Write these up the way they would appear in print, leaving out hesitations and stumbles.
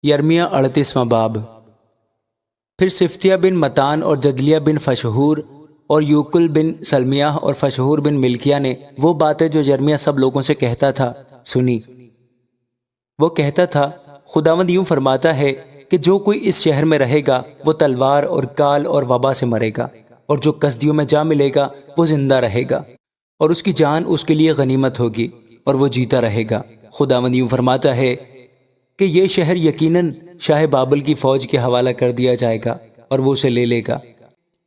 یرمیہ 38واں باب۔ پھر صفتیہ بن متان اور جدلیہ بن فشہور اور یوکل بن سلمیہ اور فشہور بن ملکیہ نے وہ باتیں جو یرمیہ سب لوگوں سے کہتا تھا سنی۔ وہ کہتا تھا، خداوند یوں فرماتا ہے کہ جو کوئی اس شہر میں رہے گا وہ تلوار اور کال اور وبا سے مرے گا، اور جو کسدیوں میں جا ملے گا وہ زندہ رہے گا، اور اس کی جان اس کے لیے غنیمت ہوگی اور وہ جیتا رہے گا۔ خداوند یوں فرماتا ہے کہ یہ شہر یقیناً شاہ بابل کی فوج کے حوالہ کر دیا جائے گا اور وہ اسے لے لے گا۔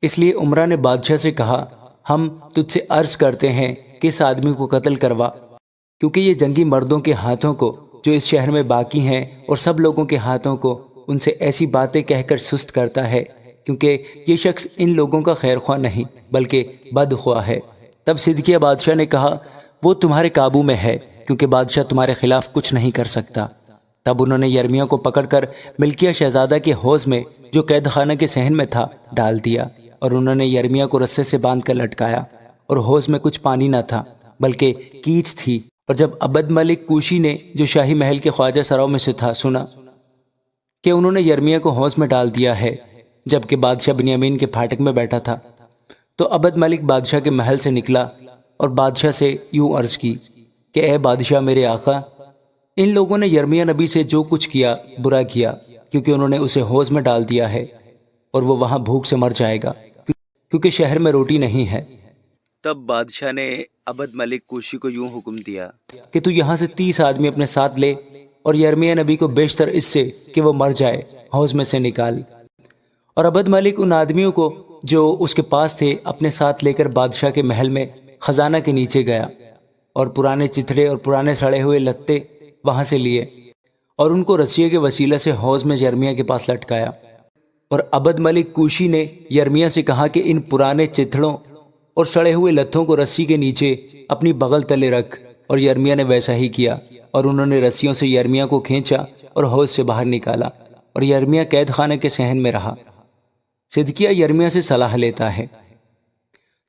اس لیے عمرہ نے بادشاہ سے کہا، ہم تجھ سے عرض کرتے ہیں کہ اس آدمی کو قتل کروا، کیونکہ یہ جنگی مردوں کے ہاتھوں کو جو اس شہر میں باقی ہیں اور سب لوگوں کے ہاتھوں کو ان سے ایسی باتیں کہہ کر سست کرتا ہے، کیونکہ یہ شخص ان لوگوں کا خیر خواہ نہیں بلکہ بدخواہ ہے۔ تب صدقیہ بادشاہ نے کہا، وہ تمہارے قابو میں ہے، کیونکہ بادشاہ تمہارے خلاف کچھ نہیں کر سکتا۔ تب انہوں نے یرمیہ کو پکڑ کر ملکیہ شہزادہ کے حوض میں جو قید خانہ کے صحن میں تھا ڈال دیا، اور انہوں نے یرمیہ کو رسے سے باندھ کر لٹکایا، اور حوض میں کچھ پانی نہ تھا بلکہ کیچ تھی۔ اور جب عبد ملک کوشی نے جو شاہی محل کے خواجہ سراؤں میں سے تھا سنا کہ انہوں نے یرمیہ کو حوض میں ڈال دیا ہے جبکہ بادشاہ بنیامین کے پھاٹک میں بیٹھا تھا، تو عبد ملک بادشاہ کے محل سے نکلا اور بادشاہ سے یوں عرض کی کہ اے بادشاہ میرے آقا، ان لوگوں نے یرمیہ نبی سے جو کچھ کیا برا کیا، کیونکہ انہوں نے اسے حوض میں ڈال دیا ہے اور وہ وہاں بھوک سے مر جائے گا کیونکہ شہر میں روٹی نہیں ہے۔ تب بادشاہ نے عبد ملک کوشی کو یوں حکم دیا کہ تو یہاں سے 30 آدمی اپنے ساتھ لے اور یرمیہ نبی کو بیشتر اس سے کہ وہ مر جائے حوض میں سے نکال۔ اور عبد ملک ان آدمیوں کو جو اس کے پاس تھے اپنے ساتھ لے کر بادشاہ کے محل میں خزانہ کے نیچے گیا، اور پرانے چتھڑے اور پرانے سڑے ہوئے لتے وہاں سے لیے اور ان کو رسیے کے وسیلہ سے حوض میں یرمیہ کے پاس لٹکایا۔ اور عبد ملک کوشی نے یرمیہ سے کہا کہ ان پرانے چتھڑوں اور سڑے ہوئے لتوں کو رسی کے نیچے اپنی بغل تلے رکھ، اور یرمیہ نے ویسا ہی کیا، اور انہوں نے رسیوں سے یرمیہ کو کھینچا اور حوض سے باہر نکالا، اور یرمیہ قید خانہ کے صحن میں رہا۔ صدقیہ یرمیہ سے صلاح لیتا ہے۔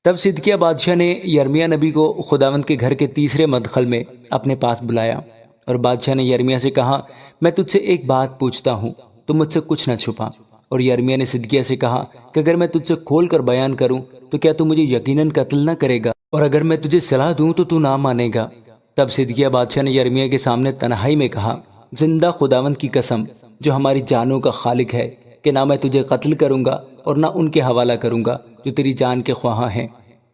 تب صدقیہ بادشاہ نے یرمیہ نبی کو خداوند کے گھر کے تیسرے مدخل میں اپنے پاس بلایا، اور بادشاہ نے یرمیہ سے کہا، میں تجھ سے ایک بات پوچھتا ہوں، تو مجھ سے کچھ نہ چھپا۔ اور یرمیہ نے صدقیہ سے کہا کہ اگر میں تجھ سے کھول کر بیان کروں تو کیا تو مجھے یقیناً قتل نہ کرے گا، اور اگر میں تجھے صلاح دوں تو تو نہ مانے گا۔ تب صدقیہ بادشاہ نے یرمیہ کے سامنے تنہائی میں کہا، زندہ خداوند کی قسم جو ہماری جانوں کا خالق ہے کہ نہ میں تجھے قتل کروں گا اور نہ ان کے حوالہ کروں گا جو تیری جان کے خواہاں ہیں۔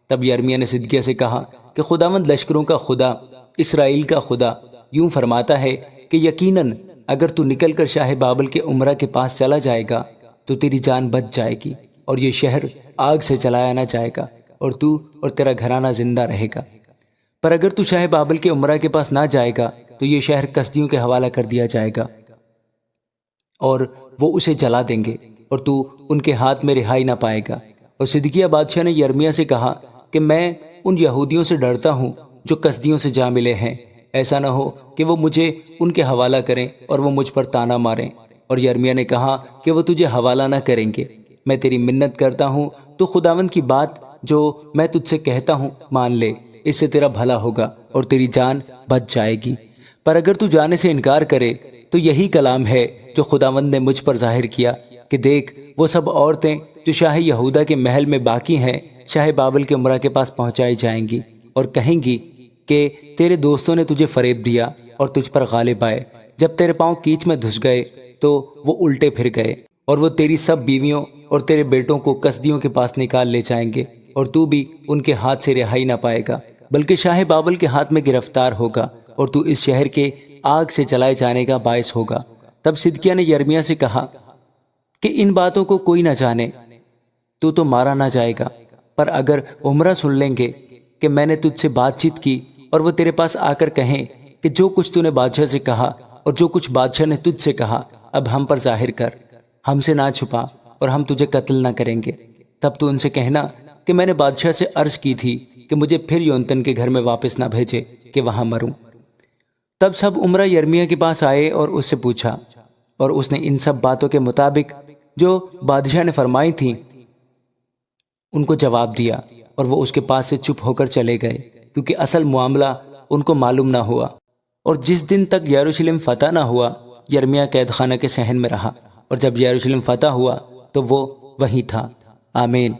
تب یرمیہ نے صدقیہ سے کہا کہ خداوند لشکروں کا خدا، اسرائیل کا خدا یوں فرماتا ہے کہ یقیناً اگر تو نکل کر شاہ بابل کے عمرہ کے پاس چلا جائے گا تو تیری جان بچ جائے گی، اور یہ شہر آگ سے جلایا نہ جائے گا، اور تو اور تیرا گھرانہ زندہ رہے گا۔ پر اگر تو شاہ بابل کے عمرہ کے پاس نہ جائے گا تو یہ شہر کسدیوں کے حوالہ کر دیا جائے گا اور وہ اسے جلا دیں گے، اور تو ان کے ہاتھ میں رہائی نہ پائے گا۔ اور صدقیہ بادشاہ نے یرمیہ سے کہا کہ میں ان یہودیوں سے ڈرتا ہوں جو کسدیوں سے جا ملے ہیں، ایسا نہ ہو کہ وہ مجھے ان کے حوالہ کریں اور وہ مجھ پر تانا ماریں۔ اور یرمیہ نے کہا کہ وہ تجھے حوالہ نہ کریں گے، میں تیری منت کرتا ہوں تو خداوند کی بات جو میں تجھ سے کہتا ہوں مان لے، اس سے تیرا بھلا ہوگا اور تیری جان بچ جائے گی۔ پر اگر تو جانے سے انکار کرے تو یہی کلام ہے جو خداوند نے مجھ پر ظاہر کیا کہ دیکھ وہ سب عورتیں جو شاہ یہودہ کے محل میں باقی ہیں شاہ بابل کے عمرہ کے پاس پہنچائی جائیں گی، اور کہیں گی کہ تیرے دوستوں نے تجھے فریب دیا اور تجھ پر غالب آئے، جب تیرے پاؤں کیچ میں دھس گئے تو وہ الٹے پھر گئے، اور وہ تیری سب بیویوں اور تیرے بیٹوں کو کسدیوں کے پاس نکال لے جائیں گے، اور تو بھی ان کے ہاتھ سے رہائی نہ پائے گا بلکہ شاہ بابل کے ہاتھ میں گرفتار ہوگا، اور تو اس شہر کے آگ سے جلائے جانے کا باعث ہوگا۔ تب صدقیہ نے یرمیہ سے کہا کہ ان باتوں کو کوئی نہ جانے، تو مارا نہ جائے گا، پر اگر عمرہ سن لیں گے کہ میں نے تجھ سے بات چیت کی، اور وہ تیرے پاس آ کر کہیں کہ جو کچھ تو نے بادشاہ سے کہا اور جو کچھ بادشاہ نے تجھ سے کہا اب ہم پر ظاہر کر، ہم سے نہ چھپا اور ہم تجھے قتل نہ کریں گے، تب تو ان سے کہنا کہ میں نے بادشاہ سے عرض کی تھی کہ مجھے پھر یونتن کے گھر میں واپس نہ بھیجے کہ وہاں مروں۔ تب سب عمرہ یرمیہ کے پاس آئے اور اس سے پوچھا، اور اس نے ان سب باتوں کے مطابق جو بادشاہ نے فرمائی تھیں ان کو جواب دیا، اور وہ اس کے پاس سے چپ ہو کر چلے گئے کیونکہ اصل معاملہ ان کو معلوم نہ ہوا۔ اور جس دن تک یروشلم فتح نہ ہوا یرمیہ قید خانہ کے صحن میں رہا، اور جب یروشلم فتح ہوا تو وہ وہیں تھا۔ آمین۔